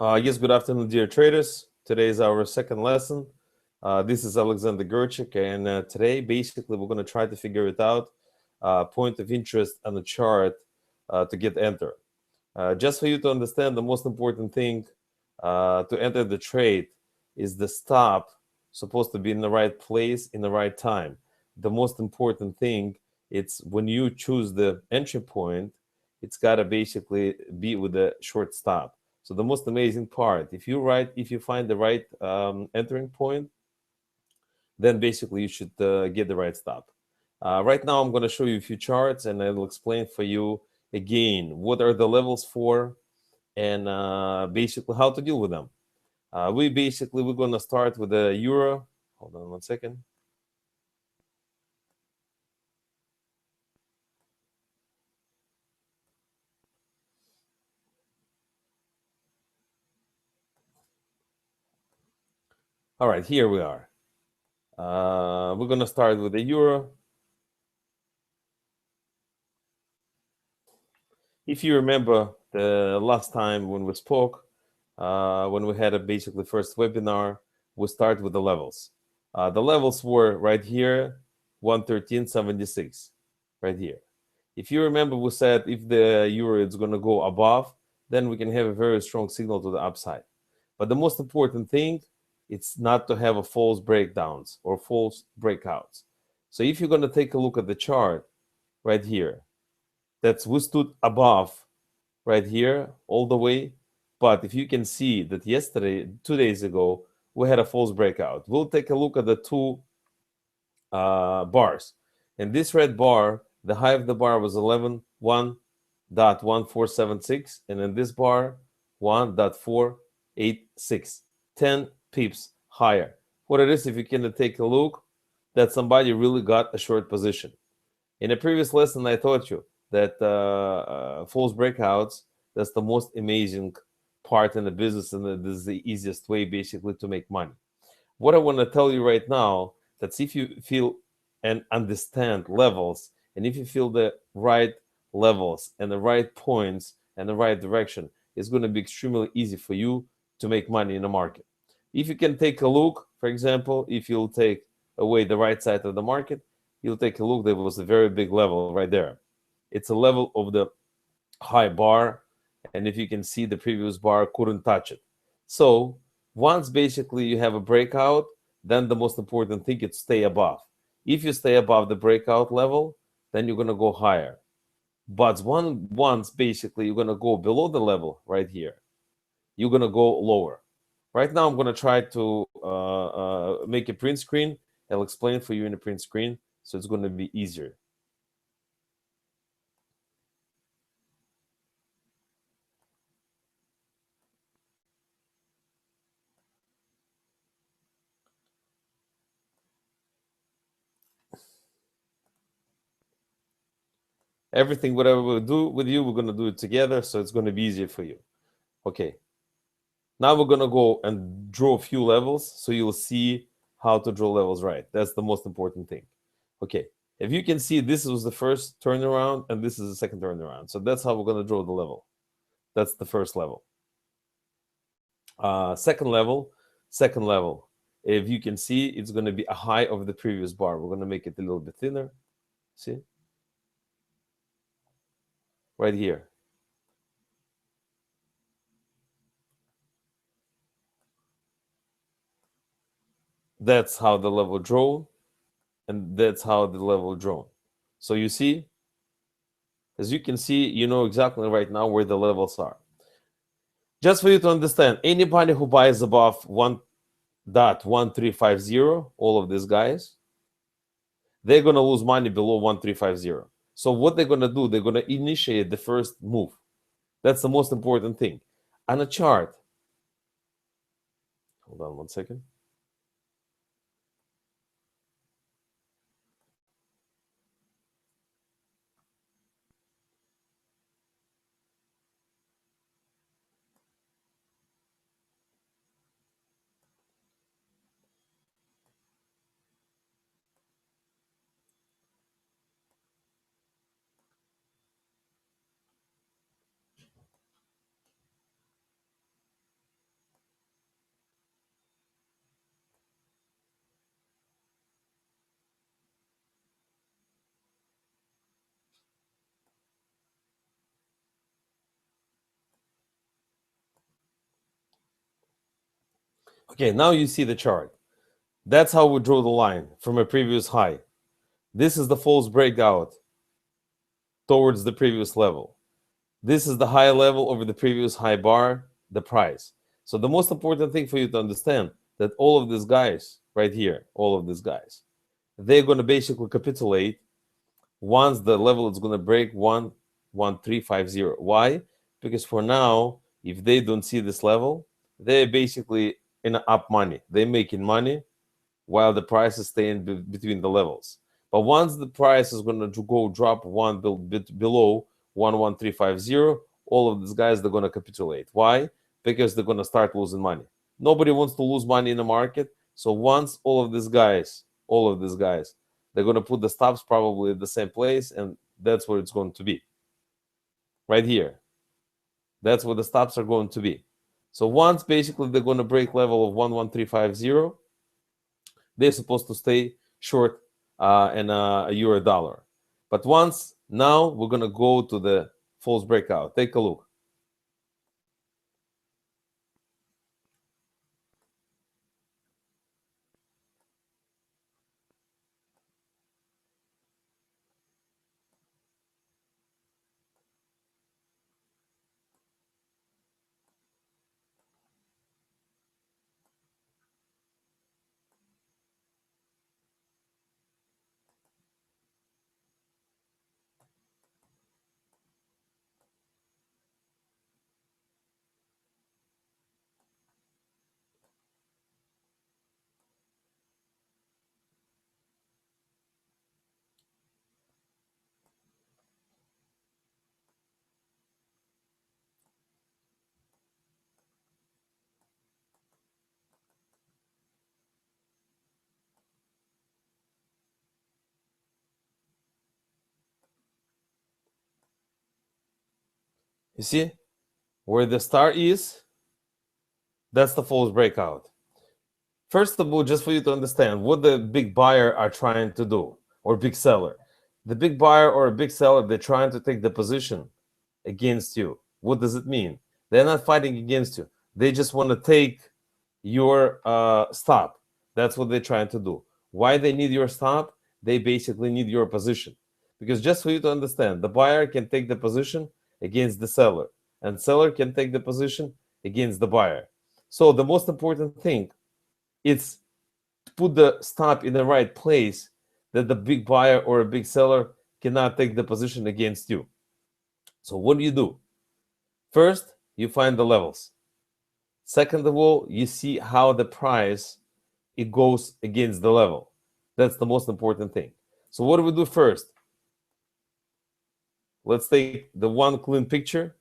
Yes, good afternoon, dear traders. Today is our second lesson. This is Alex Gerchik, and today, basically, we're going to try to figure it out, point of interest on the chart to get enter. Just for you to understand, the most important thing to enter the trade is the stop supposed to be in the right place in the right time. The most important thing, it's when you choose the entry point, it's got to basically be with a short stop. So the most amazing part, if you find the right entering point, then basically you should get the right stop. Right now, I'm going to show you a few charts, and I'll explain for you again what are the levels for, and basically how to deal with them. We're going to start with the euro. Hold on one second. All right, here we are. We're going to start with the euro. If you remember the last time when we spoke, when we had a basically first webinar, we start with the levels. The levels were right here, 113.76, right here. If you remember, we said if the euro is going to go above, then we can have a very strong signal to the upside. But the most important thing, it's not to have a false breakdowns or false breakouts. So if you're going to take a look at the chart right here, that's we stood above right here all the way. But if you can see that yesterday, 2 days ago, we had a false breakout. We'll take a look at the two bars. In this red bar, the high of the bar was 11.1476, and in this bar, 1.486, 10 pips higher. What it is, if you can take a look, that somebody really got a short position. In a previous lesson, I taught you that false breakouts, that's the most amazing part in the business, and this is the easiest way basically to make money. What I want to tell you right now, that's if you feel and understand levels, and if you feel the right levels and the right points and the right direction, it's going to be extremely easy for you to make money in the market. If you can take a look, for example, if you'll take away the right side of the market, you'll take a look, there was a very big level right there. It's a level of the high bar, and if you can see, the previous bar couldn't touch it. So once basically you have a breakout, then the most important thing is stay above. If you stay above the breakout level, then you're going to go higher. But once basically you're going to go below the level right here, you're going to go lower. Right now, I'm going to try to make a print screen. I'll explain for you in a print screen, so it's going to be easier. Everything, whatever we'll do with you, we're going to do it together, so it's going to be easier for you. Okay. Now we're going to go and draw a few levels, so you'll see how to draw levels right. That's the most important thing. Okay. If you can see, this was the first turnaround, and this is the second turnaround. So that's how we're going to draw the level. That's the first level. Second level. If you can see, it's going to be a high of the previous bar. We're going to make it a little bit thinner. See? Right here. That's how the level drawn, and that's how the level drawn. So you see, as you can see, you know exactly right now where the levels are. Just for you to understand, anybody who buys above 1.1350, all of these guys, they're going to lose money below 1.350. So what they're going to do, they're going to initiate the first move. That's the most important thing. On a chart, hold on one second. Okay, now you see the chart. That's how we draw the line from a previous high. This is the false breakout towards the previous level. This is the high level over the previous high bar, the price. So the most important thing for you to understand that all of these guys right here, all of these guys, they're going to basically capitulate once the level is going to break 11350. Why? Because for now, if they don't see this level, they're basically in up money. They're making money while the price is staying between the levels. But once the price is going to go drop one bit below 11350, all of these guys, they're going to capitulate. Why? Because they're going to start losing money. Nobody wants to lose money in the market. So once all of these guys, they're going to put the stops probably at the same place, and that's where it's going to be. Right here. That's where the stops are going to be. So once basically they're going to break level of 11350, they're supposed to stay short in a euro dollar. But once now we're going to go to the false breakout. Take a look. You see where the star is? That's the false breakout. First of all, just for you to understand what the big buyer are trying to do, or big seller. The big buyer or a big seller, they're trying to take the position against you. What does it mean? They're not fighting against you. They just want to take your stop. That's what they're trying to do. Why they need your stop? They basically need your position. Because just for you to understand, the buyer can take the position against the seller, and seller can take the position against the buyer. So the most important thing is to put the stop in the right place that the big buyer or a big seller cannot take the position against you. So what do? First, you find the levels. Second of all, you see how the price it goes against the level. That's the most important thing. So what do we do first? Let's take the one clean picture,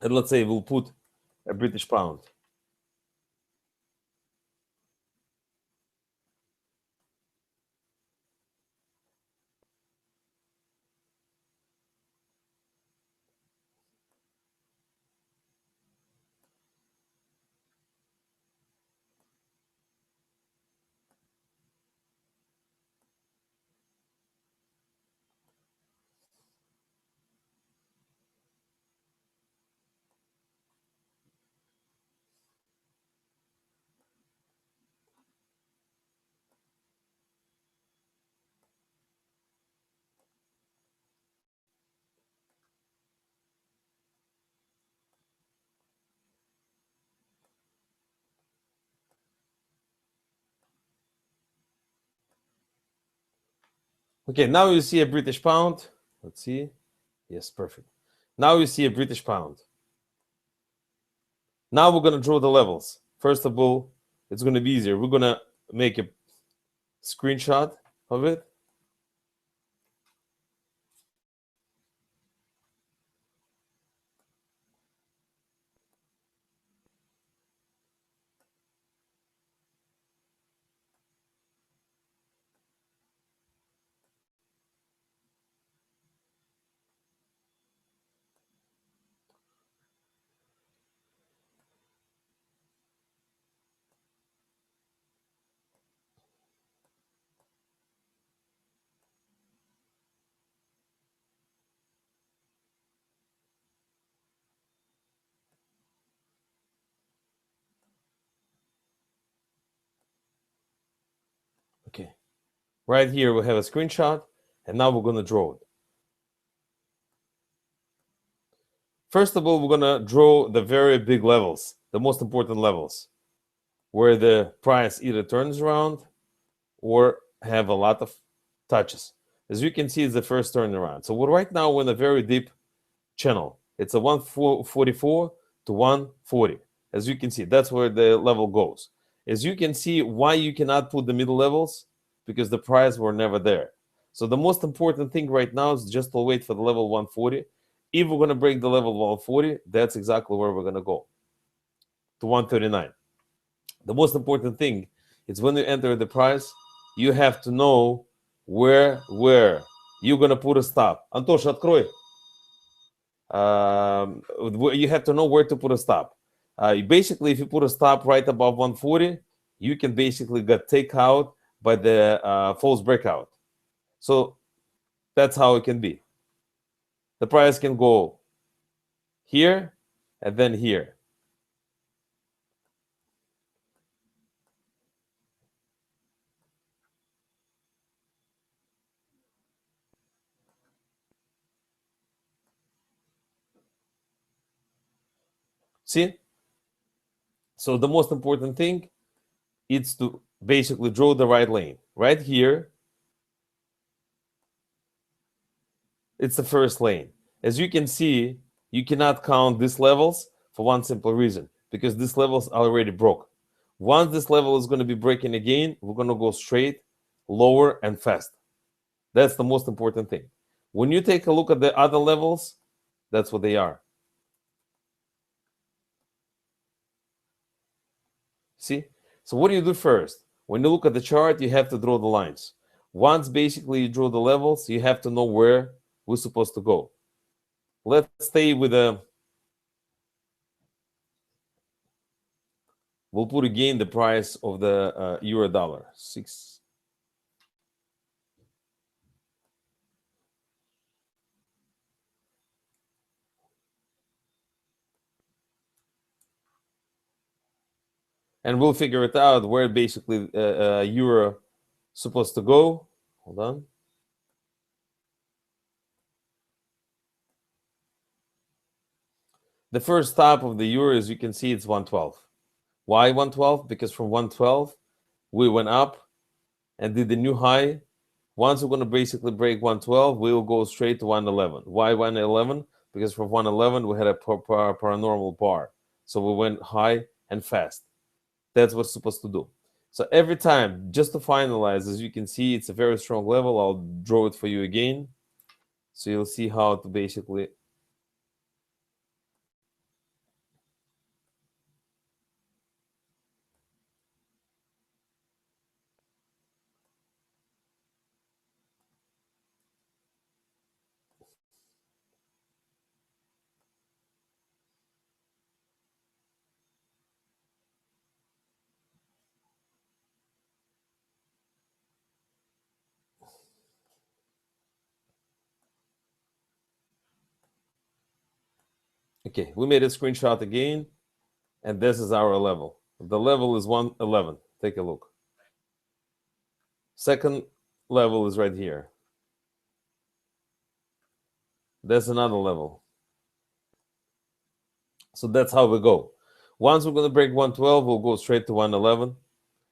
and let's say we'll put a British pound. Okay, now you see a British pound. Let's see. Yes, perfect. Now you see a British pound. Now we're going to draw the levels. First of all, it's going to be easier. We're going to make a screenshot of it. Okay, right here we have a screenshot, and now we're gonna draw it. First of all, we're gonna draw the very big levels, the most important levels, where the price either turns around or have a lot of touches. As you can see, it's the first turnaround. So right now we're in a very deep channel. It's a 144 to 140. As you can see, that's where the level goes. As you can see, why you cannot put the middle levels? Because the price were never there. So the most important thing right now is just to wait for the level 140. If we're going to break the level 140, that's exactly where we're going to go, to 139. The most important thing is when you enter the price, you have to know where you're going to put a stop. Antosh, открой. You have to know where to put a stop. Basically, if you put a stop right above 140, you can basically get take out by the false breakout. So that's how it can be. The price can go here and then here. See? So the most important thing is to basically draw the right lane. Right here, it's the first lane. As you can see, you cannot count these levels for one simple reason, because these levels are already broke. Once this level is going to be breaking again, we're going to go straight, lower, and fast. That's the most important thing. When you take a look at the other levels, that's what they are. See? So what do you do first? When you look at the chart, you have to draw the lines. Once basically you draw the levels, you have to know where we're supposed to go. Let's stay with we'll put again the price of the euro dollar, 6. And we'll figure it out where basically euro supposed to go. Hold on. The first stop of the euro, as you can see, it's 112. Why 112? Because from 112, we went up and did the new high. Once we're going to basically break 112, we will go straight to 111. Why 111? Because from 111, we had a paranormal bar. So we went high and fast. That's what's supposed to do. So every time, just to finalize, as you can see, it's a very strong level. I'll draw it for you again. So you'll see how to basically... Okay, we made a screenshot again, and this is our level. The level is 111. Take a look. Second level is right here. There's another level. So that's how we go. Once we're going to break 112, we'll go straight to 111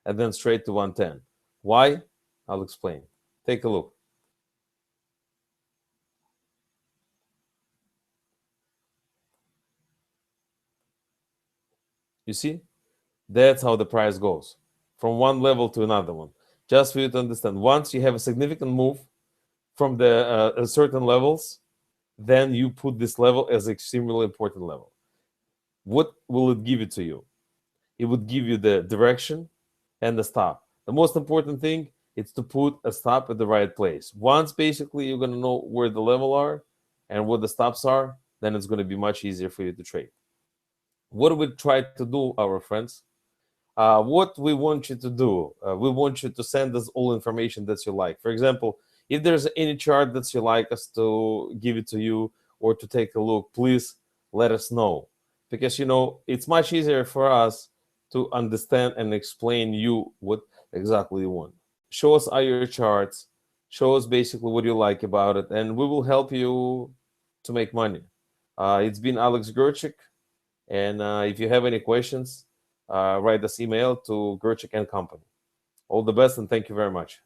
and then straight to 110. Why? I'll explain. Take a look. You see? That's how the price goes from one level to another one. Just for you to understand, once you have a significant move from the certain levels, then you put this level as an extremely important level. What will it give it to you? It would give you the direction and the stop. The most important thing is to put a stop at the right place. Once basically you're going to know where the level are and what the stops are, then it's going to be much easier for you to trade. What do we try to do, our friends? What we want you to do, we want you to send us all information that you like. For example, if there's any chart that you like us to give it to you or to take a look, please let us know. Because, it's much easier for us to understand and explain you what exactly you want. show us all your charts, show us basically what you like about it, and we will help you to make money. It's been Alex Gerchik, and if you have any questions, write us email to Gerchik and Company. All the best, and thank you very much.